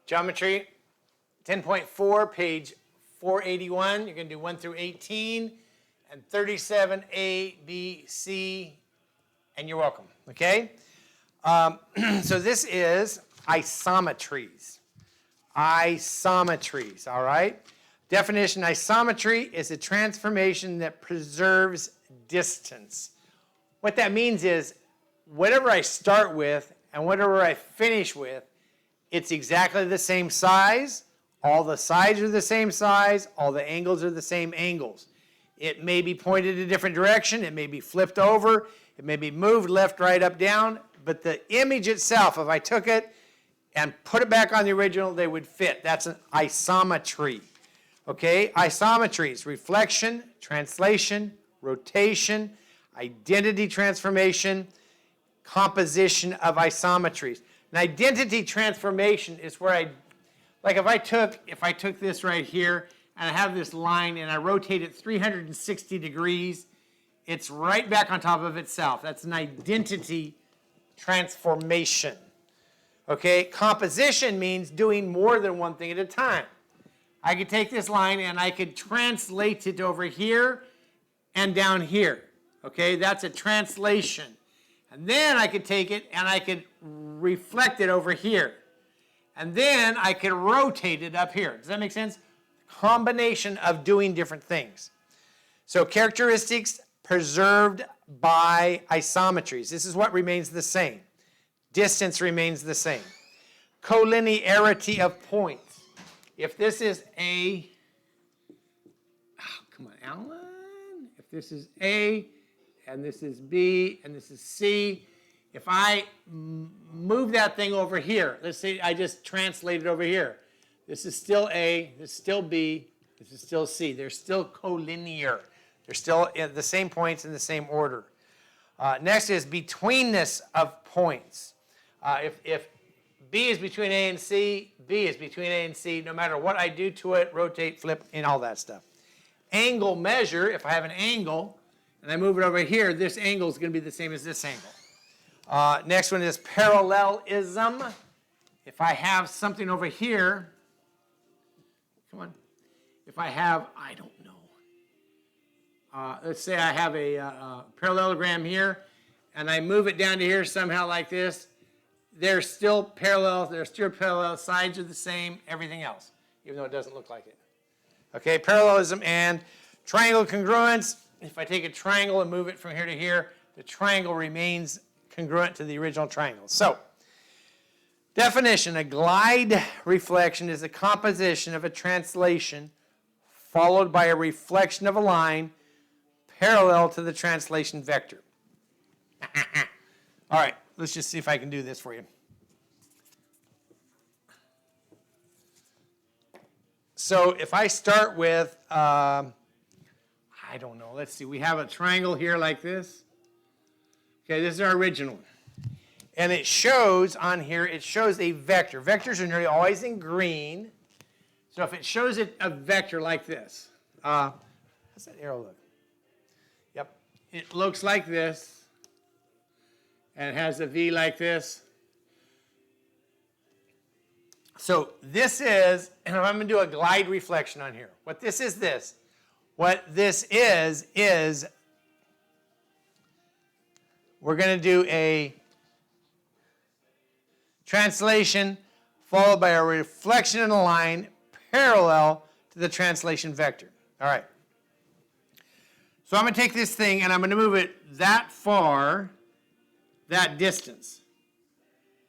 Geometry 10.4, page 481. You're going to do 1 through 18 and 37, A, B, C, and you're welcome. Okay? So this is isometries. Isometries, all right? Definition: isometry is a transformation that preserves distance. What that means is whatever I start with and whatever I finish with, it's exactly the same size. All the sides are the same size. All the angles are the same angles. It may be pointed a different direction. It may be flipped over. It may be moved left, right, up, down. But the image itself, if I took it and put it back on the original, they would fit. That's an isometry. Okay? Isometries: reflection, translation, rotation, identity transformation, composition of isometries. An identity transformation is where like if I took this right here and I have this line and I rotate it 360 degrees, it's right back on top of itself. That's an identity transformation. Okay, composition means doing more than one thing at a time. I could take this line and I could translate it over here and down here. Okay, that's a translation. And then I could take it and I could reflect it over here. And then I could rotate it up here. Does that make sense? Combination of doing different things. So characteristics preserved by isometries. This is what remains the same. Distance remains the same. Collinearity of points. If this is A, come on, Alan. If this is A, and this is B, and this is C, if I move that thing over here, let's say I just translate it over here. This is still A, this is still B, this is still C. They're still collinear. They're still at the same points in the same order. Next is betweenness of points. If B is between A and C, B is between A and C, no matter what I do to it, rotate, flip, and all that stuff. Angle measure: if I have an angle and I move it over here, this angle is going to be the same as this angle. Next one is parallelism. If I have something over here, come on. If I have, I don't know. Let's say I have a parallelogram here, and I move it down to here somehow like this. They're still parallel. They're still parallel. Sides are the same. Everything else, even though it doesn't look like it. Okay, parallelism and triangle congruence. If I take a triangle and move it from here to here, the triangle remains congruent to the original triangle. So, definition: a glide reflection is a composition of a translation followed by a reflection of a line parallel to the translation vector. All right, let's just see if I can do this for you. So if I start with, I don't know, let's see, we have a triangle here like this. Okay, this is our original. And it shows on here, it shows a vector. Vectors are nearly always in green. So if it shows it a vector like this, how's that arrow look? Yep, it looks like this. And it has a V like this. So this is, and I'm going to do a glide reflection on here. What this is this. What this is we're going to do a translation followed by a reflection in a line parallel to the translation vector. All right. So I'm going to take this thing and I'm going to move it that far, that distance.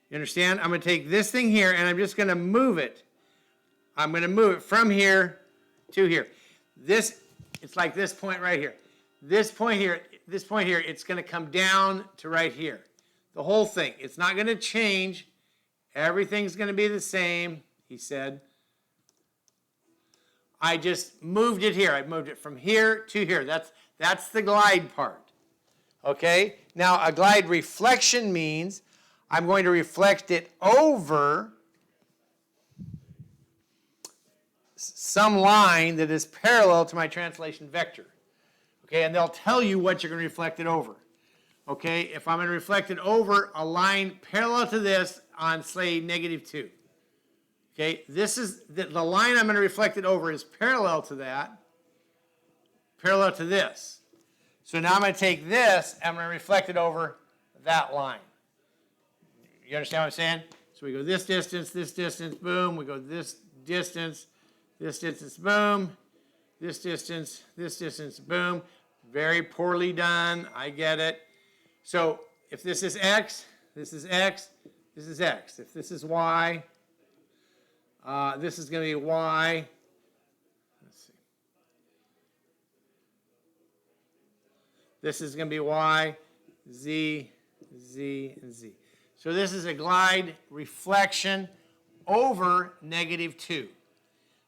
You understand? I'm going to take this thing here and I'm just going to move it. I'm going to move it from here to here. It's like this point right here. This point here, it's going to come down to right here. The whole thing. It's not going to change. Everything's going to be the same, he said. I just moved it here. I moved it from here to here. That's the glide part. Okay? Now, a glide reflection means I'm going to reflect it over some line that is parallel to my translation vector. Okay, and they'll tell you what you're going to reflect it over. Okay, if I'm going to reflect it over a line parallel to this on, say, -2. Okay, this is the line I'm going to reflect it over is parallel to that, parallel to this. So now I'm going to take this and I'm going to reflect it over that line. You understand what I'm saying? So we go this distance, boom. We go this distance, boom. This distance, boom. Very poorly done. I get it. So if this is x, this is x, this is x. If this is y, this is going to be y. Let's see. This is going to be y, z, z, and z. So this is a glide reflection over -2.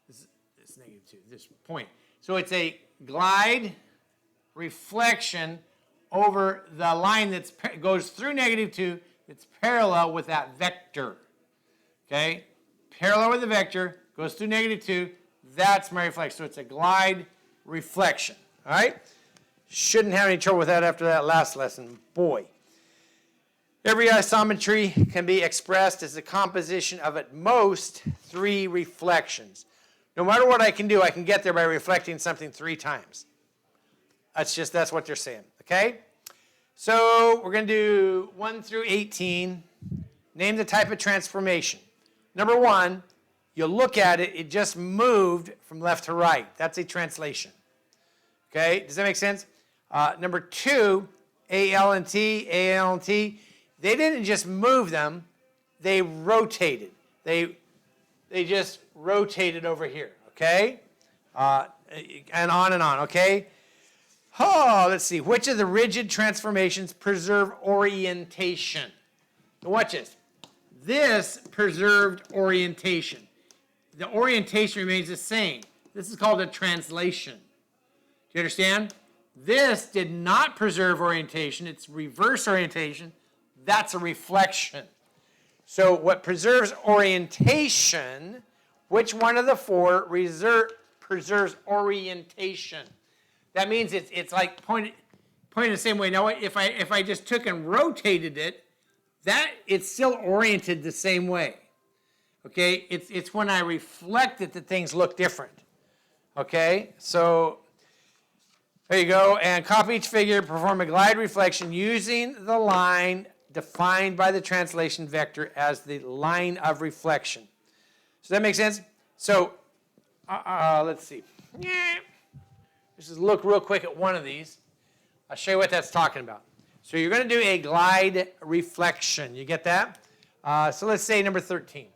This is -2, this point. So it's a glide reflection over the line that goes through -2 that's parallel with that vector. Okay? Parallel with the vector, goes through -2, that's my reflection. So it's a glide reflection. All right? Shouldn't have any trouble with that after that last lesson. Boy. Every isometry can be expressed as a composition of at most 3 reflections. No matter what I can do, I can get there by reflecting something 3 times. That's what they're saying, okay? So we're going to do 1 through 18. Name the type of transformation. Number 1, you look at it, it just moved from left to right. That's a translation. Okay, does that make sense? Number 2, AL and T, they didn't just move them, they rotated. They just rotated over here, okay? And on, okay? Oh, let's see. Which of the rigid transformations preserve orientation? Now watch this. This preserved orientation. The orientation remains the same. This is called a translation. Do you understand? This did not preserve orientation. It's reverse orientation. That's a reflection. So what preserves orientation, which one of the 4 preserves orientation? That means it's like pointing the same way. Now, if I just took and rotated it, it's still oriented the same way. Okay? It's when I reflect it that things look different. Okay? So there you go. And copy each figure, perform a glide reflection using the line defined by the translation vector as the line of reflection. Does that make sense? So let's see. Let's just look real quick at one of these. I'll show you what that's talking about. So you're going to do a glide reflection. You get that? So let's say number 13.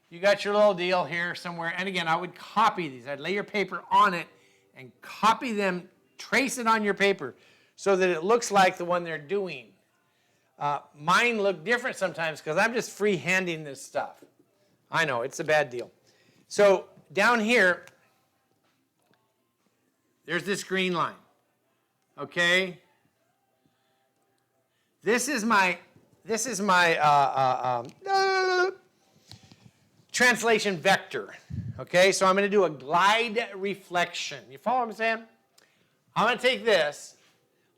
You got your little deal here somewhere. And again, I would copy these. I'd lay your paper on it and copy them, trace it on your paper so that it looks like the one they're doing. Mine look different sometimes because I'm just free-handing this stuff. I know, it's a bad deal. So down here, there's this green line. Okay? This is my translation vector. Okay, so I'm going to do a glide reflection. You follow what I'm saying? I'm going to take this,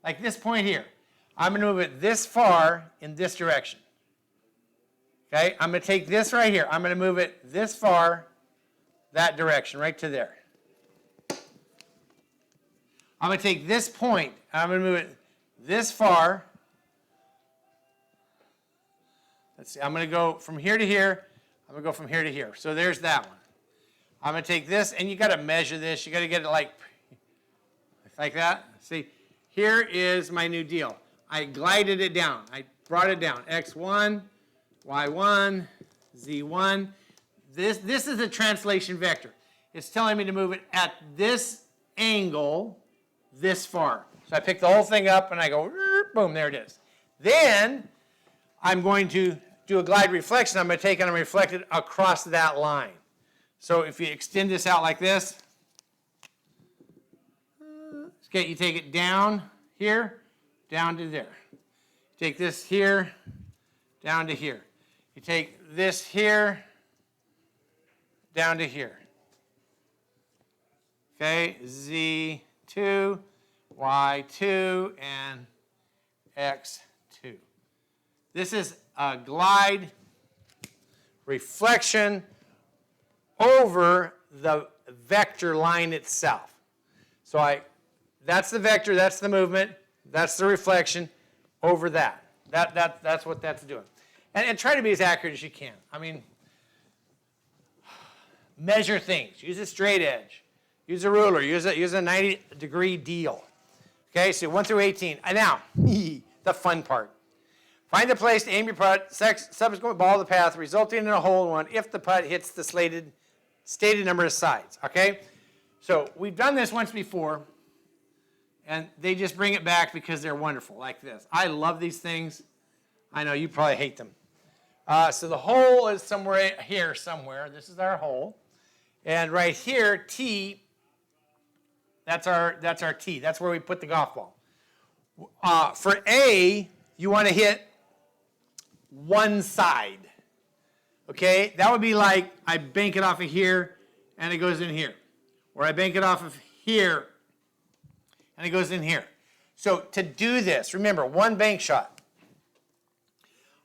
like this point here. I'm going to move it this far in this direction. Okay, I'm going to take this right here. I'm going to move it this far, that direction, right to there. I'm going to take this point, and I'm going to move it this far. Let's see, I'm going to go from here to here. I'm going to go from here to here. So there's that one. I'm going to take this, and you got to measure this. You got to get it like that. See, here is my new deal. I glided it down. I brought it down. X1, Y1, Z1. This is a translation vector. It's telling me to move it at this angle this far. So I pick the whole thing up and I go, boom, there it is. Then I'm going to do a glide reflection. I'm going to take it and reflect it across that line. So if you extend this out like this, okay, you take it down here, down to there. Take this here, down to here. You take this here, down to here. Okay, Z2, Y2, and X2. This is a glide reflection over the vector line itself. So that's the vector, that's the movement, that's the reflection over that. That's what that's doing. And try to be as accurate as you can. I mean, measure things. Use a straight edge. Use a ruler. Use a 90-degree deal. Okay, so 1 through 18. And now, the fun part. Find the place to aim your putt, subsequent ball of the path, resulting in a hole in one if the putt hits the stated number of sides. Okay? So we've done this once before, and they just bring it back because they're wonderful, like this. I love these things. I know you probably hate them. So the hole is somewhere here somewhere. This is our hole. And right here, T, that's our T. That's where we put the golf ball. For A, you want to hit one side. Okay? That would be like I bank it off of here and it goes in here. Or I bank it off of here and it goes in here. So to do this, remember, one bank shot.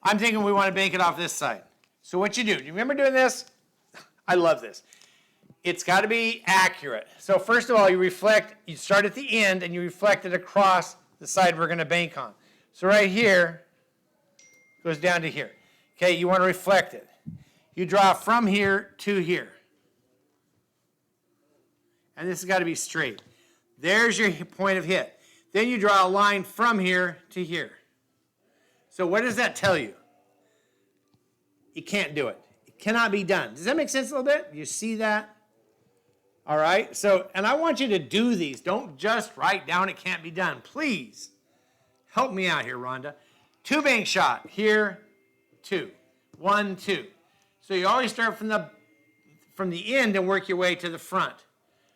I'm thinking we want to bank it off this side. So what you do you remember doing this? I love this. It's got to be accurate. So first of all, you start at the end and you reflect it across the side we're going to bank on. So right here goes down to here. Okay, you want to reflect it. You draw from here to here. And this has got to be straight. There's your point of hit. Then you draw a line from here to here. So what does that tell you? You can't do it. It cannot be done. Does that make sense a little bit? You see that? All right. So, and I want you to do these. Don't just write down it can't be done. Please help me out here, Rhonda. 2 bank shot. Here, 2. 1, 2. So you always start from the end and work your way to the front.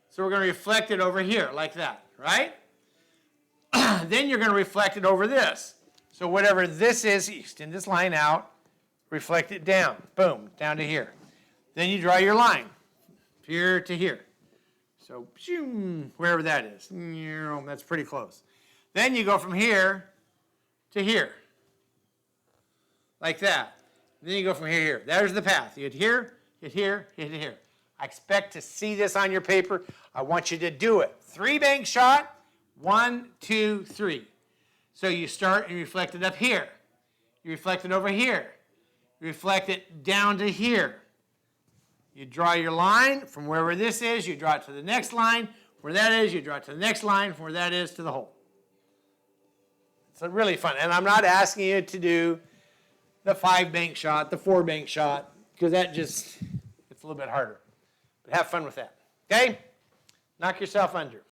So we're going to reflect it over here like that, right? Then you're going to reflect it over this. So whatever this is, you extend this line out, reflect it down. Boom, down to here. Then you draw your line, here to here. So wherever that is. That's pretty close. Then you go from here to here, like that. Then you go from here to here. There's the path. You hit here, hit here, hit here. I expect to see this on your paper. I want you to do it. 3 bank shot. 1, 2, 3. So you start and reflect it up here. You reflect it over here. You reflect it down to here. You draw your line from wherever this is. You draw it to the next line. Where that is, you draw it to the next line. From where that is to the hole. It's really fun. And I'm not asking you to do the 5 bank shot, the 4 bank shot, because it's a little bit harder. But have fun with that. Okay? Knock yourself under.